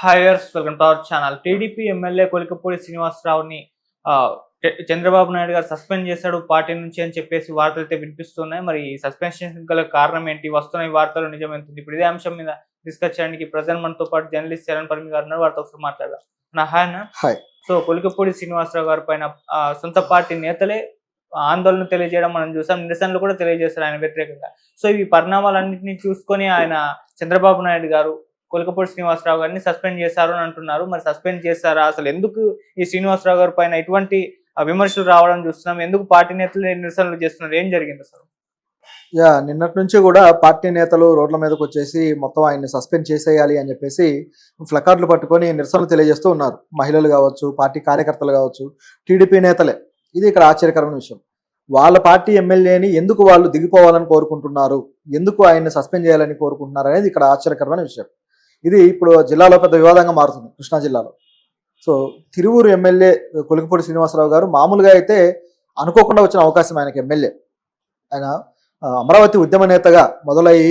హైయర్స్ welcome to our channel. TDP MLA Kolikapudi శ్రీనివాసరావుని చంద్రబాబు నాయుడు గారు suspend చేశాడు పార్టీ నుంచి అని చెప్పేసి వార్తలైతే వినిపిస్తున్నాయి. మరి ఈ సస్పెన్షన్ గల కారణం ఏంటి? వస్తున్న ఈ వార్తలు నిజమేంటుంది? ఇప్పుడు ఇదే అంశం మీద డిస్కస్ చేయడానికి ప్రజెంట్ మనతో పాటు జర్నలిస్ట్ చరణ్ పరమి గారు ఉన్నారు. వారితో ఒకసారి మాట్లాడదాం. హాయ్ అన్న. హాయ్. సో కొలికపూడి శ్రీనివాసరావు గారి పైన సొంత పార్టీ నేతలే ఆందోళన తెలియజేయడం మనం చూసాం. నిరసనలు కూడా తెలియజేస్తారు ఆయన వ్యతిరేకంగా. సో ఈ పరిణామాలన్నింటినీ చూసుకొని ఆయన చంద్రబాబు నాయుడు గారు కొలికపూడి శ్రీనివాసరావు గారిని సస్పెండ్ చేశారు అని అంటున్నారు. మరి సస్పెండ్ చేశారా? అసలు ఎందుకు ఈ శ్రీనివాసరావు గారి పైన ఇటువంటి విమర్శలు రావడం చూస్తున్నాం? ఎందుకు పార్టీ నేతలు నిరసనలు చేస్తున్నారు? ఏం జరిగింది అసలు? నిన్నటి నుంచి కూడా పార్టీ నేతలు రోడ్ల మీదకి వచ్చేసి మొత్తం ఆయన్ని సస్పెండ్ చేసేయాలి అని చెప్పేసి ఫ్లకార్డులు పట్టుకొని నిరసనలు తెలియజేస్తూ ఉన్నారు. మహిళలు కావచ్చు, పార్టీ కార్యకర్తలు కావచ్చు, టీడీపీ నేతలే. ఇది ఇక్కడ ఆశ్చర్యకరమైన విషయం. వాళ్ళ పార్టీ ఎమ్మెల్యేని ఎందుకు వాళ్ళు దిగిపోవాలని కోరుకుంటున్నారు, ఎందుకు ఆయన్ని సస్పెండ్ చేయాలని కోరుకుంటున్నారు అనేది ఇక్కడ ఆశ్చర్యకరమైన విషయం. ఇది ఇప్పుడు జిల్లాలో పెద్ద వివాదంగా మారుతుంది, కృష్ణా జిల్లాలో. సో తిరువూరు ఎమ్మెల్యే కొలికపూడి శ్రీనివాసరావు గారు మామూలుగా అయితే అనుకోకుండా వచ్చిన అవకాశం ఆయనకి. ఎమ్మెల్యే ఆయన అమరావతి ఉద్యమ నేతగా మొదలయ్యి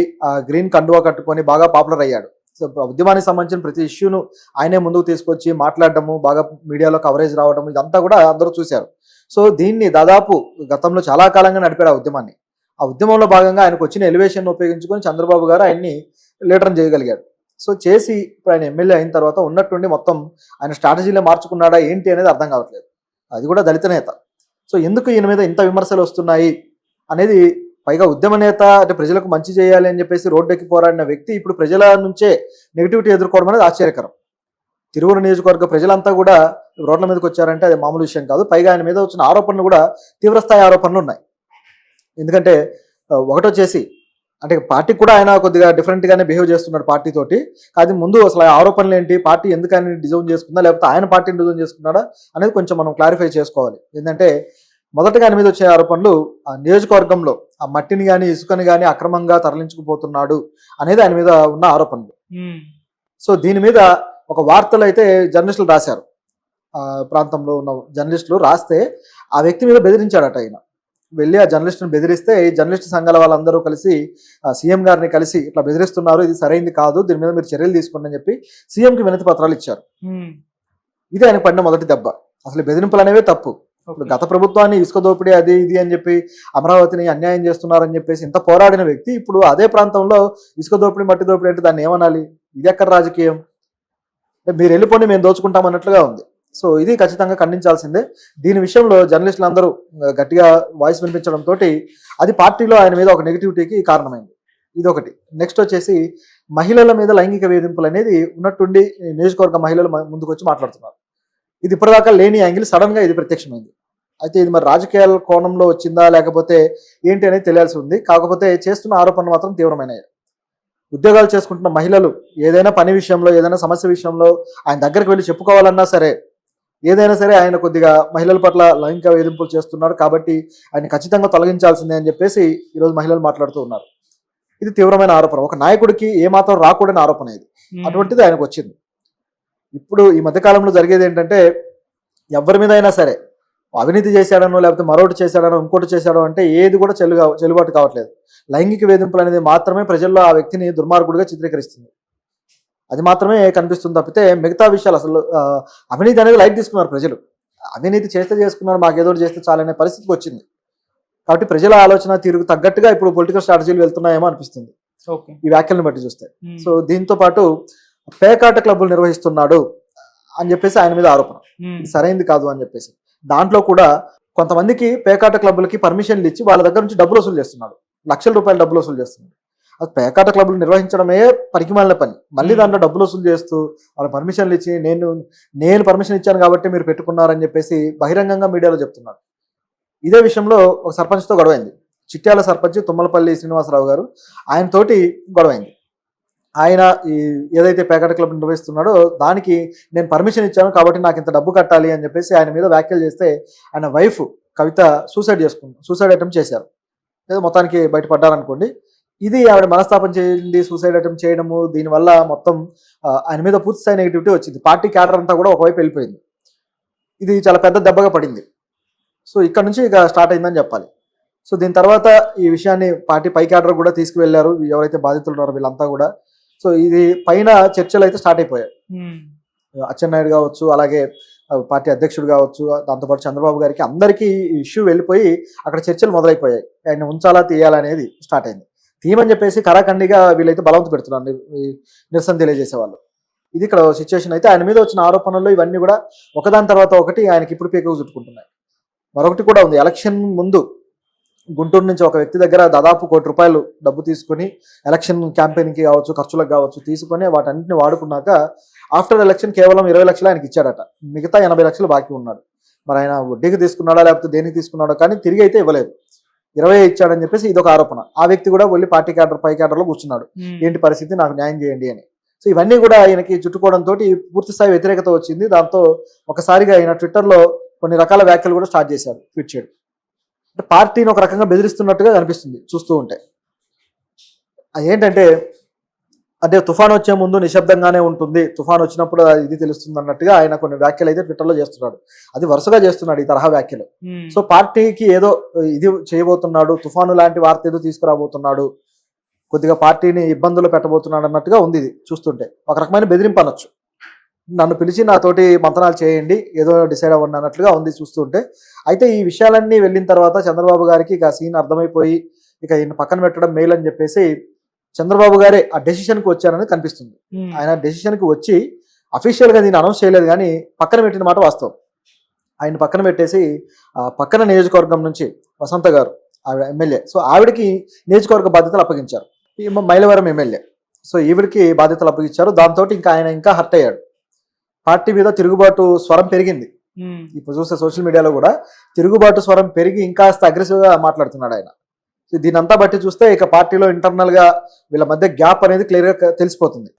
గ్రీన్ కండువా కట్టుకొని బాగా పాపులర్ అయ్యాడు. సో ఉద్యమానికి సంబంధించిన ప్రతి ఇష్యూను ఆయనే ముందుకు తీసుకొచ్చి మాట్లాడటము, బాగా మీడియాలో కవరేజ్ రావడం, ఇదంతా కూడా అందరూ చూశారు. సో దీన్ని దాదాపు గతంలో చాలా కాలంగా నడిపాడు ఆ ఉద్యమాన్ని. ఆ ఉద్యమంలో భాగంగా ఆయనకు వచ్చిన ఎలివేషన్ ఉపయోగించుకొని చంద్రబాబు గారు ఆయన్ని లీడర్ చేయగలిగాడు. సో చేసి ఇప్పుడు ఆయన ఎమ్మెల్యే అయిన తర్వాత ఉన్నట్టుండి మొత్తం ఆయన స్ట్రాటజీలో మార్చుకున్నాడా ఏంటి అనేది అర్థం కావట్లేదు. అది కూడా దళిత నేత. సో ఎందుకు ఈయన మీద ఇంత విమర్శలు వస్తున్నాయి అనేది, పైగా ఉద్యమ నేత అంటే ప్రజలకు మంచి చేయాలి అని చెప్పేసి రోడ్డెక్కి పోరాడిన వ్యక్తి ఇప్పుడు ప్రజల నుంచే నెగిటివిటీ ఎదుర్కోవడం అనేది ఆశ్చర్యకరం. తిరువూరు నియోజకవర్గ ప్రజలంతా కూడా రోడ్ల మీదకి వచ్చారంటే అది మామూలు విషయం కాదు. పైగా ఆయన మీద వచ్చిన ఆరోపణలు కూడా తీవ్రస్థాయి ఆరోపణలు ఉన్నాయి. ఎందుకంటే ఒకటొచ్చేసి అంటే పార్టీకి కూడా ఆయన కొద్దిగా డిఫరెంట్గానే బిహేవ్ చేస్తున్నాడు పార్టీతోటి. అది ముందు అసలు ఆరోపణలు ఏంటి, పార్టీ ఎందుకు ఆయన డిజైన్ చేసుకుందా, లేకపోతే ఆయన పార్టీని డిజైన్ చేసుకున్నాడా అనేది కొంచెం మనం క్లారిఫై చేసుకోవాలి. ఏంటంటే మొదటగా ఆయన మీద వచ్చే ఆరోపణలు ఆ నియోజకవర్గంలో ఆ మట్టిని కానీ ఇసుకని కానీ అక్రమంగా తరలించుకుపోతున్నాడు అనేది ఆయన మీద ఉన్న ఆరోపణలు. సో దీని మీద ఒక వార్తలు అయితే జర్నలిస్టులు రాశారు. ఆ ప్రాంతంలో ఉన్న జర్నలిస్టులు రాస్తే ఆ వ్యక్తి మీద బెదిరించాడట ఆయన. వెళ్ళి ఆ జర్నలిస్ట్ని బెదిరిస్తే ఈ జర్నలిస్ట్ సంఘాల వాళ్ళందరూ కలిసి సీఎం గారిని కలిసి ఇట్లా బెదిరిస్తున్నారు, ఇది సరైంది కాదు, దీని మీద మీరు చర్యలు తీసుకోండి అని చెప్పి సీఎంకి వినతి పత్రాలు ఇచ్చారు. ఇది ఆయనకు పడిన మొదటి దెబ్బ. అసలు బెదిరింపులు అనేవే తప్పు. ఇప్పుడు గత ప్రభుత్వాన్ని ఇసుక దోపిడీ అది ఇది అని చెప్పి అమరావతిని అన్యాయం చేస్తున్నారని చెప్పేసి ఇంత పోరాడిన వ్యక్తి ఇప్పుడు అదే ప్రాంతంలో ఇసుక దోపిడీ మట్టి దోపిడీ అంటే దాన్ని ఏమనాలి? ఇది ఎక్కడ రాజకీయం? మీరు వెళ్ళిపోయి మేము దోచుకుంటాం అన్నట్లుగా ఉంది. సో ఇది ఖచ్చితంగా ఖండించాల్సిందే. దీని విషయంలో జర్నలిస్టులు అందరూ గట్టిగా వాయిస్ వినిపించడంతో అది పార్టీలో ఆయన మీద ఒక నెగిటివిటీకి కారణమైంది. ఇదొకటి. నెక్స్ట్ వచ్చేసి మహిళల మీద లైంగిక వేధింపులు అనేది ఉన్నట్టుండి నియోజకవర్గ మహిళలు ముందుకు వచ్చి మాట్లాడుతున్నారు. ఇది ఇప్పటిదాకా లేని యాంగిల్ సడన్గా ఇది ప్రత్యక్షమైంది. అయితే ఇది మరి రాజకీయాల కోణంలో వచ్చిందా లేకపోతే ఏంటి అనేది తెలియాల్సి ఉంది. కాకపోతే చేస్తున్న ఆరోపణలు మాత్రం తీవ్రమైనవి. ఉద్యోగాలు చేసుకుంటున్న మహిళలు ఏదైనా పని విషయంలో, ఏదైనా సమస్య విషయంలో ఆయన దగ్గరికి వెళ్ళి చెప్పుకోవాలన్నా సరే, ఏదైనా సరే ఆయన కొద్దిగా మహిళల పట్ల లైంగిక వేధింపులు చేస్తున్నారు కాబట్టి ఆయన ఖచ్చితంగా తొలగించాల్సిందే అని చెప్పేసి ఈరోజు మహిళలు మాట్లాడుతూ ఉన్నారు. ఇది తీవ్రమైన ఆరోపణ. ఒక నాయకుడికి ఏమాత్రం రాకూడని ఆరోపణ ఇది. అటువంటిది ఆయనకు వచ్చింది. ఇప్పుడు ఈ మధ్యకాలంలో జరిగేది ఏంటంటే ఎవరి మీద అయినా సరే అవినీతి చేశాడనో లేకపోతే మరొకటి చేశాడనో ఇంకోటి చేశాడో అంటే ఏది కూడా చెల్లుబాటు కావట్లేదు. లైంగిక వేధింపులు అనేది మాత్రమే ప్రజల్లో ఆ వ్యక్తిని దుర్మార్గుడిగా చిత్రీకరిస్తుంది. అది మాత్రమే కనిపిస్తుంది తప్పితే మిగతా విషయాలు అసలు అవినీతి అనేది లైట్ తీసుకున్నారు ప్రజలు. అవినీతి చేస్తే చేసుకున్నారు, మాకేదో చేస్తే చాలనే పరిస్థితికి వచ్చింది. కాబట్టి ప్రజల ఆలోచన తీరుకు తగ్గట్టుగా ఇప్పుడు పొలిటికల్ స్ట్రాటజీలు వెళ్తున్నాయేమో అనిపిస్తుంది ఈ వ్యాఖ్యలను బట్టి చూస్తే. సో దీంతో పాటు పేకాట క్లబ్బులు నిర్వహిస్తున్నాడు అని చెప్పేసి ఆయన మీద ఆరోపణ. ఇది సరైంది కాదు అని చెప్పేసి దాంట్లో కూడా కొంతమందికి పేకాట క్లబ్బులకి పర్మిషన్లు ఇచ్చి వాళ్ళ దగ్గర నుంచి డబ్బులు వసూలు చేస్తున్నాడు. లక్షల రూపాయల డబ్బులు వసూలు చేస్తున్నాడు. అది పేకాట క్లబ్బులు నిర్వహించడమే పనికిమాలిన పని. మళ్ళీ దాంట్లో డబ్బులు వసూలు చేస్తూ వాళ్ళ పర్మిషన్లు ఇచ్చి నేను పర్మిషన్ ఇచ్చాను కాబట్టి మీరు పెట్టుకున్నారని చెప్పేసి బహిరంగంగా మీడియాలో చెప్తున్నారు. ఇదే విషయంలో ఒక సర్పంచ్తో గొడవైంది. చిట్యాల సర్పంచ్ తుమ్మలపల్లి శ్రీనివాసరావు గారు, ఆయనతోటి గొడవైంది. ఆయన ఏదైతే పేకాట క్లబ్ నిర్వహిస్తున్నాడో దానికి నేను పర్మిషన్ ఇచ్చాను కాబట్టి నాకు ఇంత డబ్బు కట్టాలి అని చెప్పేసి ఆయన మీద వ్యాఖ్యలు చేస్తే ఆయన వైఫ్ కవిత సూసైడ్ అటెంప్ట్ చేశారు. ఏదో మొత్తానికి బయటపడ్డారనుకోండి. ఇది ఆవిడ మనస్తాపం చేయండి, సూసైడ్ అటెంప్ట్ చేయడము. దీనివల్ల మొత్తం ఆయన మీద పూర్తి స్థాయి నెగిటివిటీ వచ్చింది. పార్టీ క్యాడర్ అంతా కూడా ఒకవైపు వెళ్ళిపోయింది. ఇది చాలా పెద్ద దెబ్బగా పడింది. సో ఇక్కడ నుంచి ఇక స్టార్ట్ అయిందని చెప్పాలి. సో దీని తర్వాత ఈ విషయాన్ని పార్టీ పై క్యాడర్ కూడా తీసుకువెళ్లారు, ఎవరైతే బాధితులు ఉన్నారో వీళ్ళంతా కూడా. సో ఇది పైన చర్చలు అయితే స్టార్ట్ అయిపోయాయి. అచ్చెన్నాయుడు కావచ్చు, అలాగే పార్టీ అధ్యక్షుడు కావచ్చు, దాంతోపాటు చంద్రబాబు గారికి అందరికీ ఈ ఇష్యూ వెళ్ళిపోయి అక్కడ చర్చలు మొదలైపోయాయి. ఆయన ఉంచాలా తీయాలా అనేది స్టార్ట్ అయింది. తీయమని చెప్పేసి కరాఖండిగా వీళ్ళైతే బలవంత పెడుతున్నారు నిరసన తెలియజేసే వాళ్ళు. ఇది ఇక్కడ సిచ్యువేషన్. అయితే ఆయన మీద వచ్చిన ఆరోపణల్లో ఇవన్నీ కూడా ఒకదాని తర్వాత ఒకటి ఆయనకి ఇప్పుడు పీకకు చుట్టుకుంటున్నాయి. మరొకటి కూడా ఉంది. ఎలక్షన్ ముందు గుంటూరు నుంచి ఒక వ్యక్తి దగ్గర దాదాపు ₹1 కోటి డబ్బు తీసుకుని ఎలక్షన్ క్యాంపెయిన్కి కావచ్చు, ఖర్చులకు కావచ్చు తీసుకొని వాటన్నింటిని వాడుకున్నాక ఆఫ్టర్ ఎలక్షన్ కేవలం 20 లక్షలు ఆయనకి ఇచ్చాడట. మిగతా 80 లక్షలు బాకీ ఉన్నాడు. మరి ఆయన వడ్డీకి తీసుకున్నాడా లేకపోతే దేనికి తీసుకున్నాడో కానీ తిరిగి అయితే ఇవ్వలేదు. 20 ఇచ్చాడని చెప్పేసి ఇదొక ఆరోపణ. ఆ వ్యక్తి కూడా వెళ్ళి పార్టీ క్యాడర్ పై క్యాడర్లో కూర్చున్నాడు. ఏంటి పరిస్థితి, నాకు న్యాయం చేయండి అని. సో ఇవన్నీ కూడా ఆయనకి చుట్టుకోవడంతో పూర్తి స్థాయి వ్యతిరేకత వచ్చింది. దాంతో ఒకసారిగా ఆయన ట్విట్టర్లో కొన్ని రకాల వ్యాఖ్యలు కూడా స్టార్ట్ చేశారు, ట్వీట్ చేయడం. అంటే పార్టీని ఒక రకంగా బెదిరిస్తున్నట్టుగా కనిపిస్తుంది చూస్తూ ఉంటే. అదేంటంటే అంటే తుఫాన్ వచ్చే ముందు నిశ్శబ్దంగానే ఉంటుంది, తుఫాన్ వచ్చినప్పుడు ఇది తెలుస్తుంది అన్నట్టుగా ఆయన కొన్ని వ్యాఖ్యలు అయితే ట్విట్టర్లో చేస్తున్నాడు. అది వరుసగా చేస్తున్నాడు ఈ తరహా వ్యాఖ్యలు. సో పార్టీకి ఏదో ఇది చేయబోతున్నాడు, తుఫాను లాంటి వార్త ఏదో తీసుకురాబోతున్నాడు, కొద్దిగా పార్టీని ఇబ్బందులు పెట్టబోతున్నాడు అన్నట్టుగా ఉంది ఇది చూస్తుంటే. ఒక రకమైన బెదిరింపు అనొచ్చు. నన్ను పిలిచి నాతోటి మంతనాలు చేయండి, ఏదో డిసైడ్ అవ్వండి అన్నట్లుగా ఉంది చూస్తుంటే. అయితే ఈ విషయాలన్నీ వెళ్ళిన తర్వాత చంద్రబాబు గారికి ఇక సీన్ అర్థమైపోయి ఇక ఈయన పక్కన పెట్టడం మేలు అని చెప్పేసి చంద్రబాబు గారే ఆ డెసిషన్కి వచ్చారని కనిపిస్తుంది. ఆయన డెసిషన్కి వచ్చి అఫీషియల్గా దీన్ని అనౌన్స్ చేయలేదు కానీ పక్కన పెట్టిన మాట వాస్తవం. ఆయన పక్కన పెట్టేసి పక్కన నియోజకవర్గం నుంచి వసంత గారు, ఆవిడ ఎమ్మెల్యే, సో ఆవిడకి నియోజకవర్గ బాధ్యతలు అప్పగించారు. ఈ మైలవరం ఎమ్మెల్యే, సో ఈవిడికి బాధ్యతలు అప్పగించారు. దాంతో ఇంకా ఆయన ఇంకా హర్ట్ అయ్యాడు. పార్టీ మీద తిరుగుబాటు స్వరం పెరిగింది. ఇప్పుడు చూస్తే సోషల్ మీడియాలో కూడా తిరుగుబాటు స్వరం పెరిగి ఇంకాస్త అగ్రెసివ్గా మాట్లాడుతున్నాడు ఆయన. దీని అంతా బట్టి చూస్తే ఇక పార్టీలో ఇంటర్నల్ గా వీళ్ళ మధ్య గ్యాప్ అనేది క్లియర్ గా తెలిసిపోతుంది.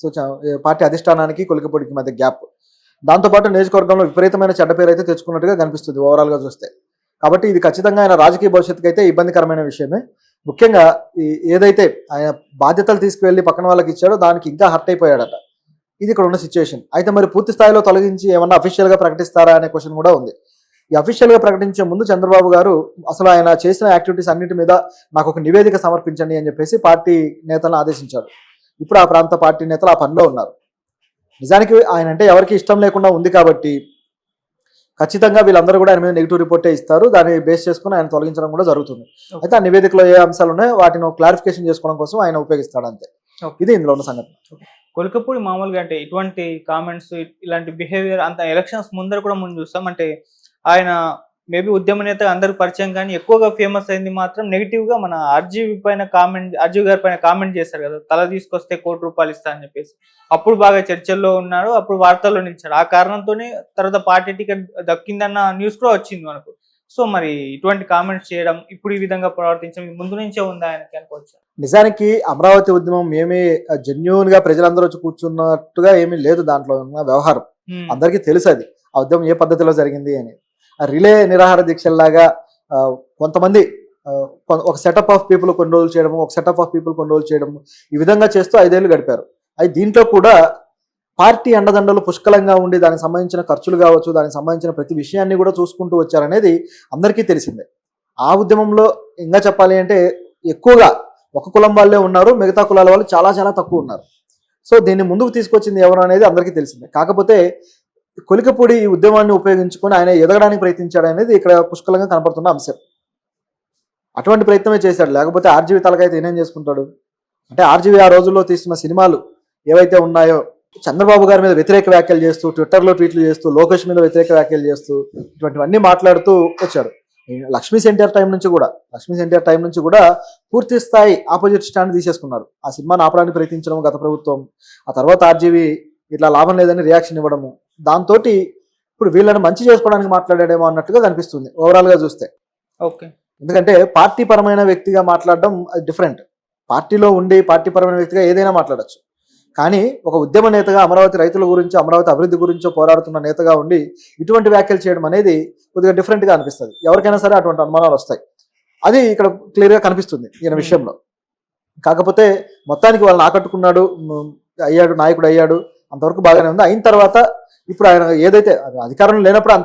సో పార్టీ అధిష్టానానికి కొలికపూడికి మధ్య గ్యాప్. దాంతోపాటు నియోజకవర్గంలో విపరీతమైన చెడ్డ పేరు అయితే తెచ్చుకున్నట్టుగా కనిపిస్తుంది ఓవరాల్ గా చూస్తే. కాబట్టి ఇది ఖచ్చితంగా ఆయన రాజకీయ భవిష్యత్తుకి అయితే ఇబ్బందికరమైన విషయమే. ముఖ్యంగా ఏదైతే ఆయన బాధ్యతలు తీసుకువెళ్ళి పక్కన వాళ్ళకి ఇచ్చాడో దానికి ఇంకా హర్ట్ అయిపోయాడట. ఇది ఇక్కడ ఉన్న సిచ్యువేషన్. అయితే మరి పూర్తి స్థాయిలో తొలగించి ఏమన్నా అఫీషియల్ గా ప్రకటిస్తారా అనే క్వశ్చన్ కూడా ఉంది. ఈ అఫీషియల్ గా ప్రకటించే ముందు చంద్రబాబు గారు అసలు ఆయన చేసిన యాక్టివిటీస్ అన్నిటి మీద నాకు ఒక నివేదిక సమర్పించండి అని చెప్పేసి పార్టీ నేతలను ఆదేశించారు. ఇప్పుడు ఆ ప్రాంత పార్టీ నేతలు ఆ పనిలో ఉన్నారు. నిజానికి ఆయన అంటే ఎవరికి ఇష్టం లేకుండా ఉంది కాబట్టి ఖచ్చితంగా వీళ్ళందరూ కూడా ఆయన మీద నెగిటివ్ రిపోర్టే ఇస్తారు. దాన్ని బేస్ చేసుకుని ఆయన తొలగించడం కూడా జరుగుతుంది. అయితే ఆ నివేదికలో ఏ అంశాలు ఉన్నాయో వాటిని క్లారిఫికేషన్ చేసుకోవడం కోసం ఆయన ఉపయోగిస్తాడు అంతే. ఇది ఇందులో ఉన్న సంగతి. కొలికపూడి మామూలుగా అంటే ఇటువంటి కామెంట్స్, ఇలాంటి బిహేవియర్ అంత ఎలక్షన్స్ ముందర కూడా మనం చూస్తాం. అంటే ఆయన మేబీ ఉద్యమ నేత అందరికి పరిచయం కానీ ఎక్కువగా ఫేమస్ అయింది మాత్రం నెగిటివ్ గా మన ఆర్జీవి గారి పైన కామెంట్ చేశారు కదా, తల తీసుకొస్తే ₹1 ఇస్తా అని చెప్పేసి. అప్పుడు బాగా చర్చల్లో ఉన్నాడు, అప్పుడు వార్తల్లో నిలిచాడు. ఆ కారణంతోనే తర్వాత పార్టీ టికెట్ దక్కిందన్న న్యూస్ కూడా వచ్చింది మనకు. సో మరి ఇటువంటి కామెంట్స్ చేయడం, ఇప్పుడు ఈ విధంగా ప్రవర్తించడం ముందు నుంచే ఉందా ఆయనకి అనుకోవచ్చు? నిజానికి అమరావతి ఉద్యమం ఏమీ జెన్యూన్ గా ప్రజలందరూ వచ్చి కూర్చున్నట్టుగా ఏమీ లేదు. దాంట్లో ఉన్న వ్యవహారం అందరికీ తెలుసు. అది ఆ ఉద్యమం ఏ పద్ధతిలో జరిగింది అని. రిలే నిరాహార దీక్షల్లాగా కొంతమంది ఒక సెటప్ ఆఫ్ పీపుల్ కొన్ని రోజులు చేయడము, ఒక సెటప్ ఆఫ్ పీపుల్ కొన్ని రోజులు చేయడము, ఈ విధంగా చేస్తూ 5 ఏళ్ళు గడిపారు. అయితే దీంట్లో కూడా పార్టీ అండదండలు పుష్కలంగా ఉండి దానికి సంబంధించిన ఖర్చులు కావచ్చు, దానికి సంబంధించిన ప్రతి విషయాన్ని కూడా చూసుకుంటూ వచ్చారనేది అందరికీ తెలిసిందే. ఆ ఉద్యమంలో ఇంకా చెప్పాలి అంటే ఎక్కువగా ఒక కులం వాళ్ళే ఉన్నారు, మిగతా కులాల వాళ్ళు చాలా చాలా తక్కువ ఉన్నారు. సో దీన్ని ముందుకు తీసుకొచ్చింది ఎవరు అనేది అందరికీ తెలిసిందే. కాకపోతే కొలికపూడి ఈ ఉద్యమాన్ని ఉపయోగించుకొని ఆయన ఎదగడానికి ప్రయత్నించాడు అనేది ఇక్కడ పుష్కలంగా కనపడుతున్న అంశం. అటువంటి ప్రయత్నమే చేశాడు. లేకపోతే ఆర్జీవి తలకైతే ఏనేం చేసుకుంటాడు? అంటే ఆర్జీవి ఆ రోజుల్లో తీస్తున్న సినిమాలు ఏవైతే ఉన్నాయో, చంద్రబాబు గారి మీద వ్యతిరేక వ్యాఖ్యలు చేస్తూ, ట్విట్టర్లో ట్వీట్లు చేస్తూ, లోకేష్ మీద వ్యతిరేక వ్యాఖ్యలు చేస్తూ ఇటువంటివన్నీ మాట్లాడుతూ వచ్చాడు. లక్ష్మీ ఎన్టీఆర్ టైం నుంచి కూడా పూర్తి స్థాయి ఆపోజిట్ స్టాండ్ తీసేసుకున్నారు. ఆ సినిమాని ఆపడానికి ప్రయత్నించడం గత ప్రభుత్వం, ఆ తర్వాత ఆర్జీవి ఇట్లా లాభం లేదని రియాక్షన్ ఇవ్వడము, దాంతో ఇప్పుడు వీళ్ళని మంచి చేసుకోవడానికి మాట్లాడాడేమో అన్నట్టుగా కనిపిస్తుంది ఓవరాల్ గా చూస్తే. ఓకే, ఎందుకంటే పార్టీ పరమైన వ్యక్తిగా మాట్లాడడం డిఫరెంట్. పార్టీలో ఉండి పార్టీ పరమైన వ్యక్తిగా ఏదైనా మాట్లాడచ్చు. కానీ ఒక ఉద్యమ నేతగా అమరావతి రైతుల గురించో, అమరావతి అభివృద్ధి గురించో పోరాడుతున్న నేతగా ఉండి ఇటువంటి వ్యాఖ్యలు చేయడం అనేది కొద్దిగా డిఫరెంట్గా అనిపిస్తుంది. ఎవరికైనా సరే అటువంటి అనుమానాలు వస్తాయి. అది ఇక్కడ క్లియర్గా కనిపిస్తుంది ఈయన విషయంలో. కాకపోతే మొత్తానికి వాళ్ళని ఆకట్టుకున్నాడు, నాయకుడు అయ్యాడు, అంతవరకు బాగానే ఉంది. అయిన తర్వాత ఇప్పుడు ఆయన ఏదైతే అధికారంలో లేనప్పుడు అంత